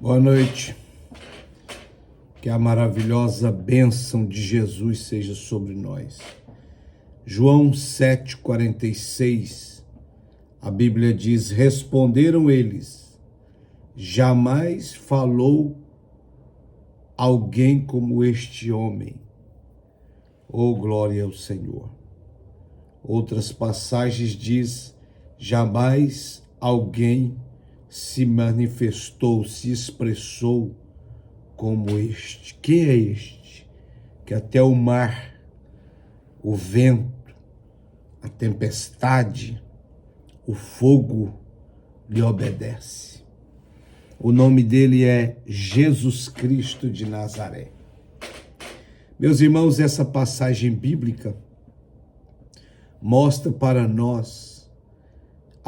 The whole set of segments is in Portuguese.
Boa noite. Que a maravilhosa bênção de Jesus seja sobre nós. João 7,46, a Bíblia diz: responderam eles, jamais falou alguém como este homem. Oh, glória ao Senhor. Outras passagens diz: jamais alguém se manifestou, se expressou como este. Quem é este? Que até o mar, o vento, a tempestade, o fogo lhe obedece. O nome dele é Jesus Cristo de Nazaré. Meus irmãos, essa passagem bíblica mostra para nós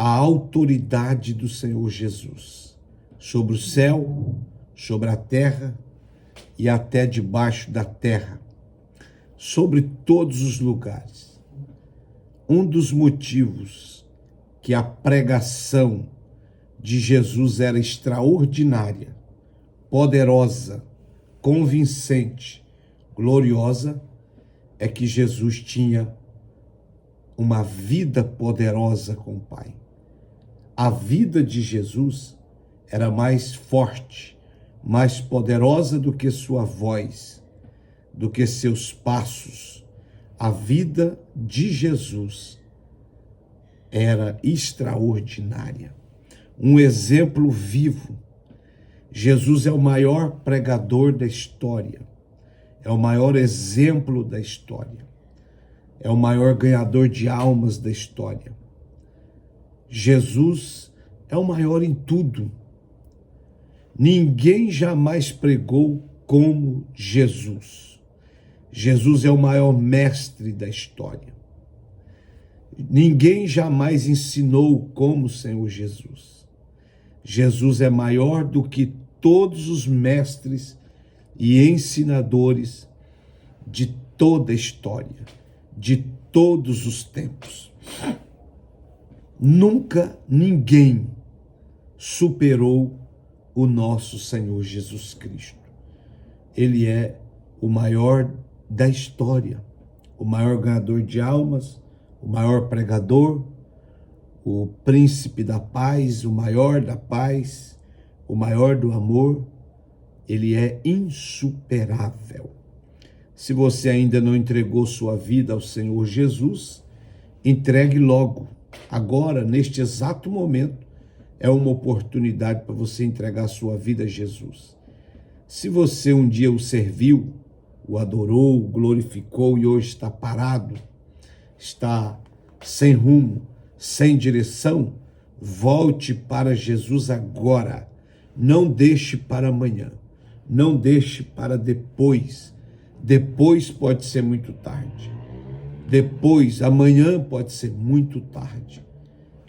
a autoridade do Senhor Jesus sobre o céu, sobre a terra e até debaixo da terra, sobre todos os lugares. Um dos motivos que a pregação de Jesus era extraordinária, poderosa, convincente, gloriosa, é que Jesus tinha uma vida poderosa com o Pai. A vida de Jesus era mais forte, mais poderosa do que sua voz, do que seus passos. A vida de Jesus era extraordinária. Um exemplo vivo. Jesus é o maior pregador da história. É o maior exemplo da história. É o maior ganhador de almas da história. Jesus é o maior em tudo. Ninguém jamais pregou como Jesus. Jesus é o maior mestre da história. Ninguém jamais ensinou como o Senhor Jesus. Jesus é maior do que todos os mestres e ensinadores de toda a história, de todos os tempos. Nunca ninguém superou o nosso Senhor Jesus Cristo. Ele é o maior da história, o maior ganhador de almas, o maior pregador, o príncipe da paz, o maior da paz, o maior do amor. Ele é insuperável. Se você ainda não entregou sua vida ao Senhor Jesus, entregue logo. Agora, neste exato momento, é uma oportunidade para você entregar sua vida a Jesus. Se você um dia o serviu, o adorou, o glorificou e hoje está parado, está sem rumo, sem direção, volte para Jesus agora. Não deixe para amanhã. Não deixe para depois. Depois pode ser muito tarde. Depois, amanhã pode ser muito tarde.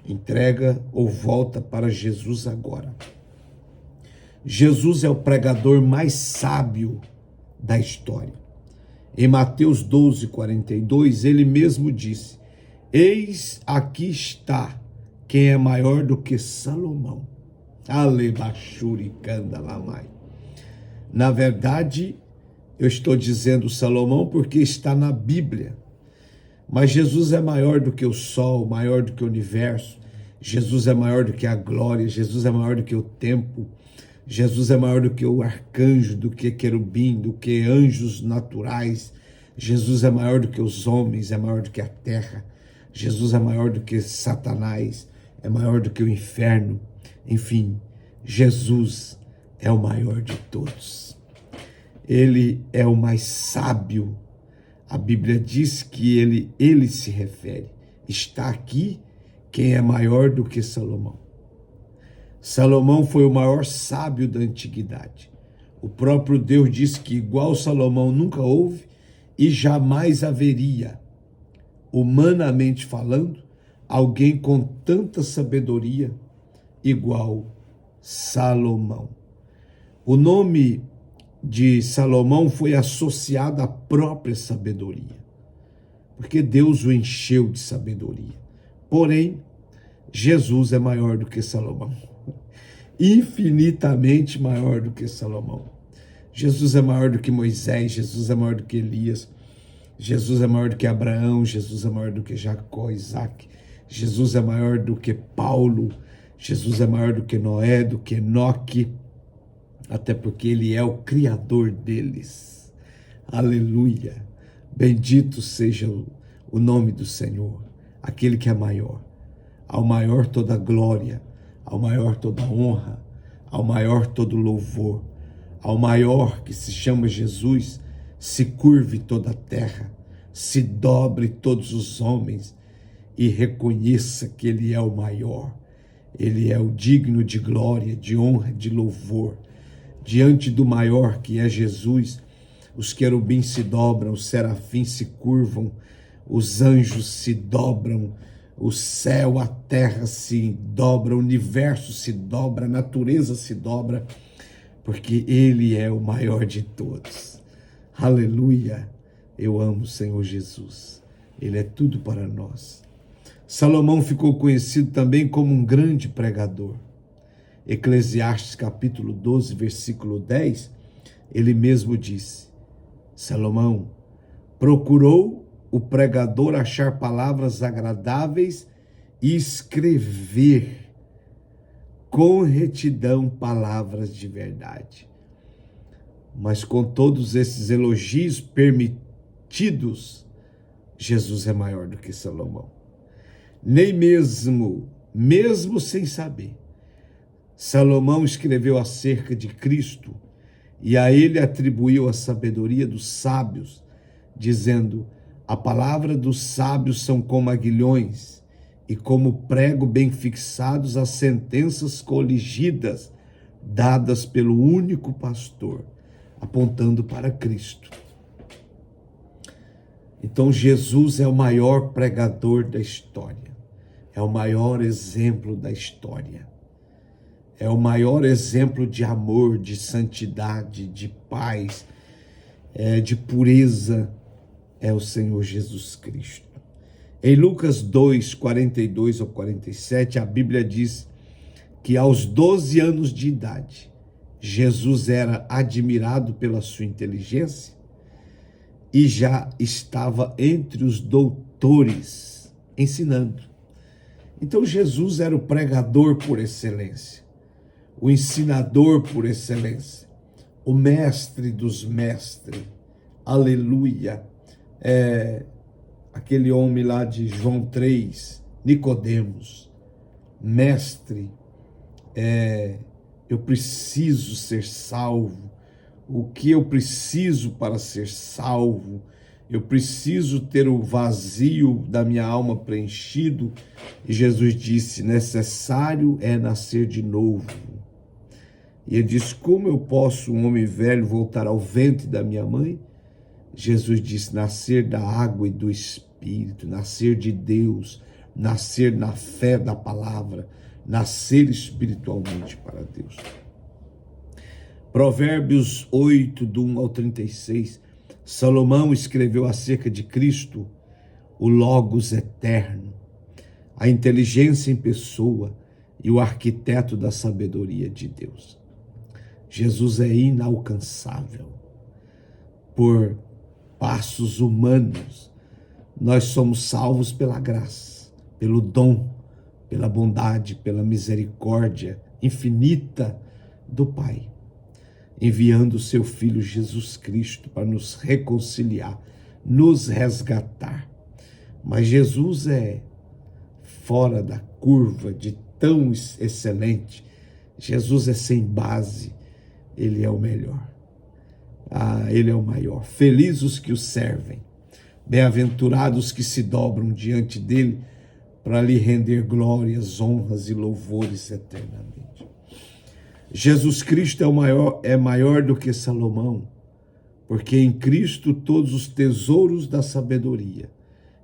Entrega ou volta para Jesus agora. Jesus é o pregador mais sábio da história. Em Mateus 12:42, ele mesmo disse: eis aqui está quem é maior do que Salomão. Alebachuricanda-lamai. Na verdade, eu estou dizendo Salomão porque está na Bíblia. Mas Jesus é maior do que o sol, maior do que o universo. Jesus é maior do que a glória. Jesus é maior do que o tempo. Jesus é maior do que o arcanjo, do que querubim, do que anjos naturais. Jesus é maior do que os homens, é maior do que a terra. Jesus é maior do que Satanás, é maior do que o inferno. Enfim, Jesus é o maior de todos. Ele é o mais sábio. A Bíblia diz que ele se refere. Está aqui quem é maior do que Salomão. Salomão foi o maior sábio da antiguidade. O próprio Deus disse que igual Salomão nunca houve e jamais haveria, humanamente falando, alguém com tanta sabedoria igual Salomão. O nome de Salomão foi associado à própria sabedoria, porque Deus o encheu de sabedoria. Porém, Jesus é maior do que Salomão. infinitamente maior do que Salomão. Jesus é maior do que Moisés, Jesus é maior do que Elias, Jesus é maior do que Abraão, Jesus é maior do que Jacó, Isaac, Jesus é maior do que Paulo, Jesus é maior do que Noé, do que Enoque, até porque ele é o Criador deles. Aleluia! Bendito seja o nome do Senhor, aquele que é maior. Ao maior toda glória, ao maior toda honra, ao maior todo louvor, ao maior que se chama Jesus, se curve toda a terra, se dobre todos os homens e reconheça que ele é o maior. Ele é o digno de glória, de honra, de louvor. Diante do maior que é Jesus, os querubins se dobram, os serafins se curvam, os anjos se dobram, o céu, a terra se dobra, o universo se dobra, a natureza se dobra, porque ele é o maior de todos. Aleluia! Eu amo o Senhor Jesus. Ele é tudo para nós. Salomão ficou conhecido também como um grande pregador. Eclesiastes capítulo 12, versículo 10, ele mesmo disse, Salomão procurou o pregador achar palavras agradáveis e escrever com retidão palavras de verdade. Mas com todos esses elogios permitidos, Jesus é maior do que Salomão. Nem mesmo sem saber, Salomão escreveu acerca de Cristo e a ele atribuiu a sabedoria dos sábios, dizendo, a palavra dos sábios são como aguilhões e como prego bem fixados as sentenças coligidas, dadas pelo único pastor, apontando para Cristo. Então Jesus é o maior pregador da história, é o maior exemplo da história, é o maior exemplo de amor, de santidade, de paz, de pureza, é o Senhor Jesus Cristo. Em Lucas 2, 42 ao 47, a Bíblia diz que aos 12 anos de idade, Jesus era admirado pela sua inteligência e já estava entre os doutores, ensinando. Então Jesus era o pregador por excelência, o ensinador por excelência, o mestre dos mestres. Aleluia! Aquele homem lá de João 3, Nicodemos, mestre, eu preciso ser salvo. O que eu preciso para ser salvo? Eu preciso ter o vazio da minha alma preenchido. E Jesus disse, necessário é nascer de novo. E ele disse, como eu posso, um homem velho, voltar ao ventre da minha mãe? Jesus disse, nascer da água e do Espírito, nascer de Deus, nascer na fé da palavra, nascer espiritualmente para Deus. Provérbios 8, do 1 ao 36, Salomão escreveu acerca de Cristo, o Logos eterno, a inteligência em pessoa e o arquiteto da sabedoria de Deus. Jesus é inalcançável por passos humanos. Nós somos salvos pela graça, pelo dom, pela bondade, pela misericórdia infinita do Pai, enviando o seu Filho Jesus Cristo para nos reconciliar, nos resgatar. Mas Jesus é fora da curva de tão excelente. Jesus é sem base, ele é o melhor. Ele é o maior. Felizes os que o servem, bem-aventurados os que se dobram diante dele para lhe render glórias, honras e louvores eternamente. Jesus Cristo é maior do que Salomão, porque em Cristo todos os tesouros da sabedoria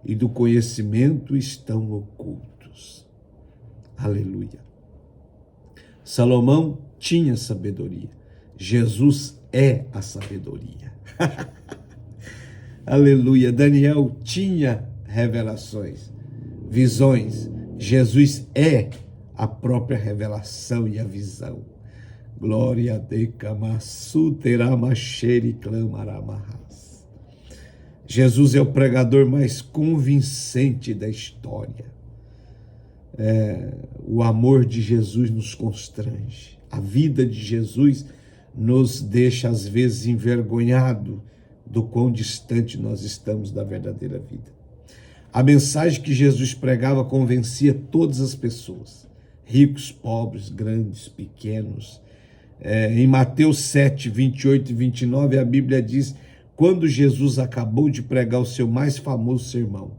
e do conhecimento estão ocultos. Aleluia. Salomão tinha sabedoria, Jesus é a sabedoria. Aleluia. Daniel tinha revelações, visões. Jesus é a própria revelação e a visão. Glória a Deus, Kamassuteramacheri clamaramahas. Jesus é o pregador mais convincente da história. O amor de Jesus nos constrange. A vida de Jesus nos deixa, às vezes, envergonhado do quão distante nós estamos da verdadeira vida. A mensagem que Jesus pregava convencia todas as pessoas, ricos, pobres, grandes, pequenos. Em Mateus 7, 28 e 29, a Bíblia diz: quando Jesus acabou de pregar o seu mais famoso sermão,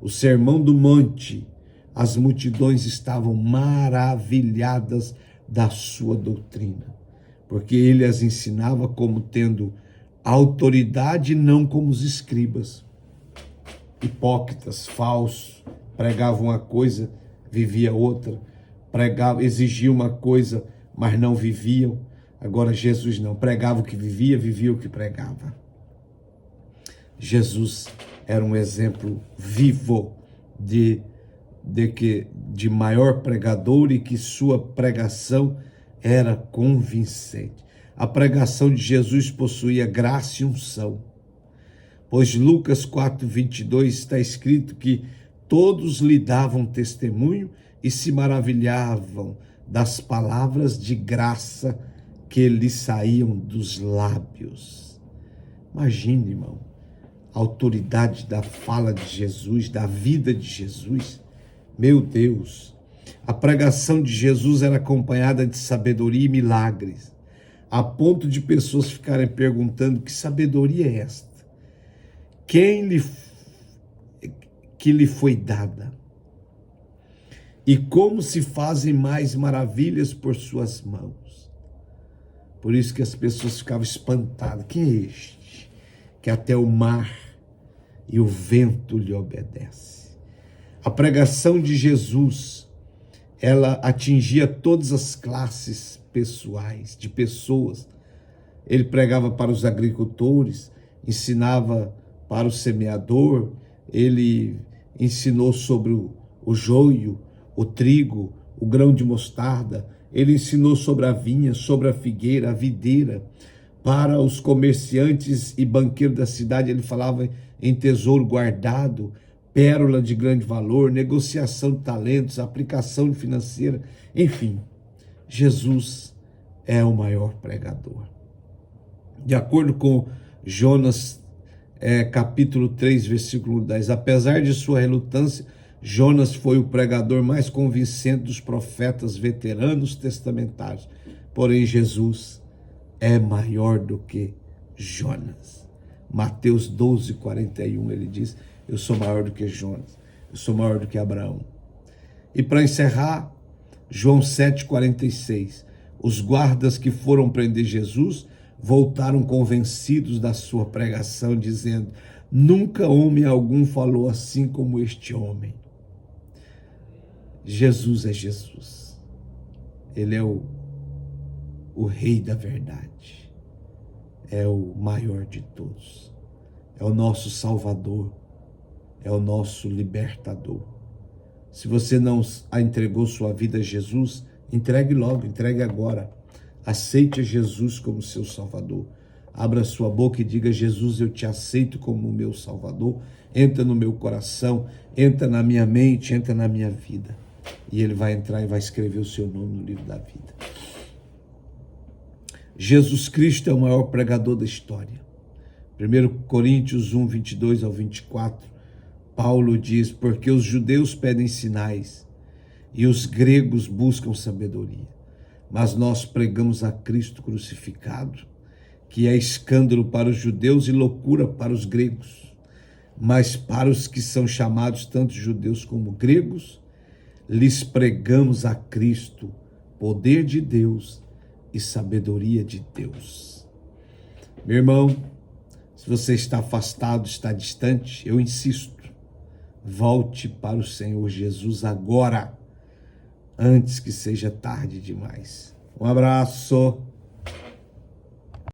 o Sermão do Monte, as multidões estavam maravilhadas da sua doutrina, porque ele as ensinava como tendo autoridade, não como os escribas, hipócritas, falsos, pregavam uma coisa, vivia outra, exigia uma coisa, mas não viviam. Agora Jesus não, pregava o que vivia, vivia o que pregava. Jesus era um exemplo vivo de maior pregador, e que sua pregação era convincente. A pregação de Jesus possuía graça e unção, pois Lucas 4:22 está escrito que todos lhe davam testemunho e se maravilhavam das palavras de graça que lhe saíam dos lábios. Imagine, irmão, a autoridade da fala de Jesus, da vida de Jesus. Meu Deus, a pregação de Jesus era acompanhada de sabedoria e milagres, a ponto de pessoas ficarem perguntando: que sabedoria é esta? Que lhe foi dada? E como se fazem mais maravilhas por suas mãos? Por isso que as pessoas ficavam espantadas: quem é este que até o mar e o vento lhe obedecem? A pregação de Jesus, ela atingia todas as classes pessoais, de pessoas. Ele pregava para os agricultores, ensinava para o semeador, ele ensinou sobre o joio, o trigo, o grão de mostarda, ele ensinou sobre a vinha, sobre a figueira, a videira. Para os comerciantes e banqueiros da cidade, ele falava em tesouro guardado, pérola de grande valor, negociação de talentos, aplicação financeira, enfim. Jesus é o maior pregador. De acordo com Jonas, capítulo 3, versículo 10, apesar de sua relutância, Jonas foi o pregador mais convincente dos profetas veteranos testamentários. Porém, Jesus é maior do que Jonas. Mateus 12, 41, ele diz: eu sou maior do que Jonas, eu sou maior do que Abraão. E para encerrar, João 7, 46, os guardas que foram prender Jesus voltaram convencidos da sua pregação, dizendo: nunca homem algum falou assim como este homem. Jesus é Jesus. Ele é o rei da verdade. É o maior de todos. É o nosso Salvador. É o nosso libertador. Se você não entregou sua vida a Jesus, entregue logo, entregue agora. Aceite a Jesus como seu Salvador. Abra sua boca e diga: Jesus, eu te aceito como meu Salvador. Entra no meu coração, entra na minha mente, entra na minha vida. E ele vai entrar e vai escrever o seu nome no livro da vida. Jesus Cristo é o maior pregador da história. 1 Coríntios 1, 22 ao 24, Paulo diz: porque os judeus pedem sinais e os gregos buscam sabedoria, mas nós pregamos a Cristo crucificado, que é escândalo para os judeus e loucura para os gregos. Mas para os que são chamados, tanto judeus como gregos, lhes pregamos a Cristo, poder de Deus e sabedoria de Deus. Meu irmão, se você está afastado, está distante, eu insisto, volte para o Senhor Jesus agora, antes que seja tarde demais. Um abraço.